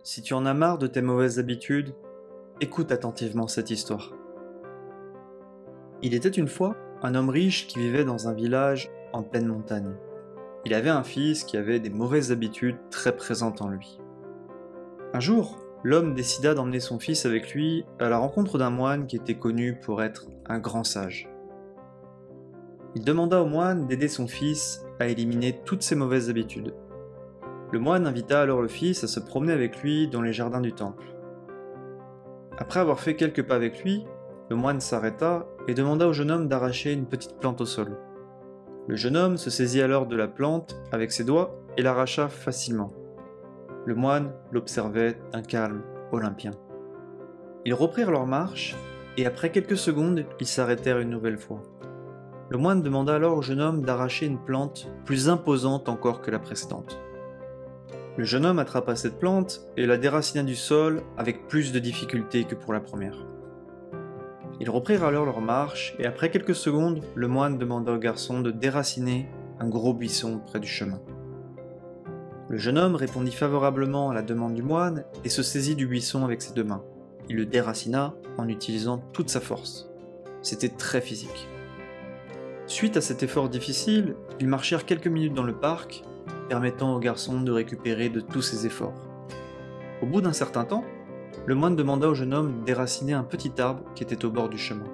Si tu en as marre de tes mauvaises habitudes, écoute attentivement cette histoire. Il était une fois un homme riche qui vivait dans un village en pleine montagne. Il avait un fils qui avait des mauvaises habitudes très présentes en lui. Un jour, l'homme décida d'emmener son fils avec lui à la rencontre d'un moine qui était connu pour être un grand sage. Il demanda au moine d'aider son fils à éliminer toutes ses mauvaises habitudes. Le moine invita alors le fils à se promener avec lui dans les jardins du temple. Après avoir fait quelques pas avec lui, le moine s'arrêta et demanda au jeune homme d'arracher une petite plante au sol. Le jeune homme se saisit alors de la plante avec ses doigts et l'arracha facilement. Le moine l'observait d'un calme olympien. Ils reprirent leur marche et après quelques secondes, ils s'arrêtèrent une nouvelle fois. Le moine demanda alors au jeune homme d'arracher une plante plus imposante encore que la précédente. Le jeune homme attrapa cette plante et la déracina du sol avec plus de difficulté que pour la première. Ils reprirent alors leur marche et après quelques secondes, le moine demanda au garçon de déraciner un gros buisson près du chemin. Le jeune homme répondit favorablement à la demande du moine et se saisit du buisson avec ses deux mains. Il le déracina en utilisant toute sa force. C'était très physique. Suite à cet effort difficile, ils marchèrent quelques minutes dans le parc, permettant au garçon de récupérer de tous ses efforts. Au bout d'un certain temps, le moine demanda au jeune homme de déraciner un petit arbre qui était au bord du chemin.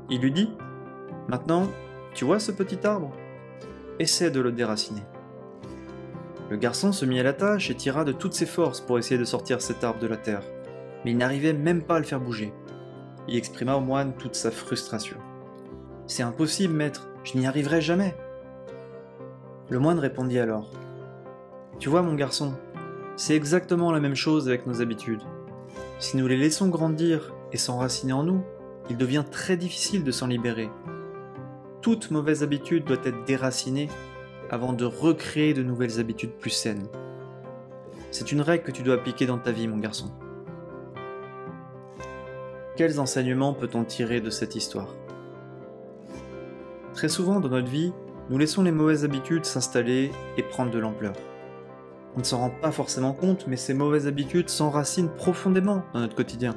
Il lui dit « Maintenant, tu vois ce petit arbre ? Essaie de le déraciner. » Le garçon se mit à la tâche et tira de toutes ses forces pour essayer de sortir cet arbre de la terre, mais il n'arrivait même pas à le faire bouger. Il exprima au moine toute sa frustration. « C'est impossible, maître, je n'y arriverai jamais !» Le moine répondit alors « Tu vois mon garçon, c'est exactement la même chose avec nos habitudes. Si nous les laissons grandir et s'enraciner en nous, il devient très difficile de s'en libérer. Toute mauvaise habitude doit être déracinée avant de recréer de nouvelles habitudes plus saines. C'est une règle que tu dois appliquer dans ta vie, mon garçon. » Quels enseignements peut-on tirer de cette histoire ? Très souvent dans notre vie, nous laissons les mauvaises habitudes s'installer et prendre de l'ampleur. On ne s'en rend pas forcément compte, mais ces mauvaises habitudes s'enracinent profondément dans notre quotidien.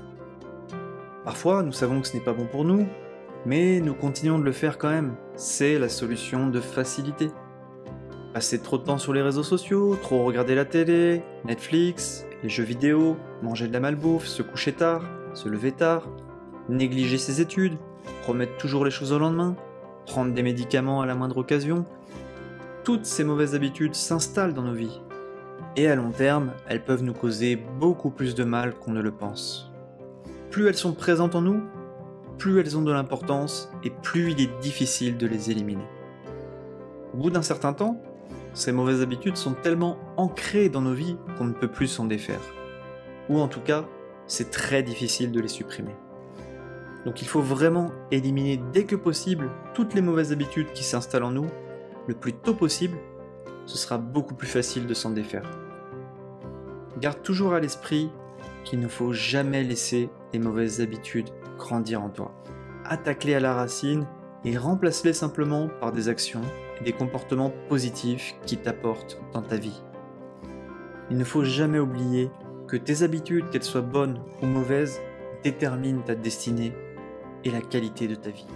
Parfois, nous savons que ce n'est pas bon pour nous, mais nous continuons de le faire quand même. C'est la solution de facilité. Passer trop de temps sur les réseaux sociaux, trop regarder la télé, Netflix, les jeux vidéo, manger de la malbouffe, se coucher tard, se lever tard, négliger ses études, remettre toujours les choses au lendemain, prendre des médicaments à la moindre occasion. Toutes ces mauvaises habitudes s'installent dans nos vies. Et à long terme, elles peuvent nous causer beaucoup plus de mal qu'on ne le pense. Plus elles sont présentes en nous, plus elles ont de l'importance et plus il est difficile de les éliminer. Au bout d'un certain temps, ces mauvaises habitudes sont tellement ancrées dans nos vies qu'on ne peut plus s'en défaire. Ou en tout cas, c'est très difficile de les supprimer. Donc il faut vraiment éliminer dès que possible toutes les mauvaises habitudes qui s'installent en nous, le plus tôt possible. Ce sera beaucoup plus facile de s'en défaire. Garde toujours à l'esprit qu'il ne faut jamais laisser les mauvaises habitudes grandir en toi. Attaque-les à la racine et remplace-les simplement par des actions et des comportements positifs qui t'apportent dans ta vie. Il ne faut jamais oublier que tes habitudes, qu'elles soient bonnes ou mauvaises, déterminent ta destinée et la qualité de ta vie.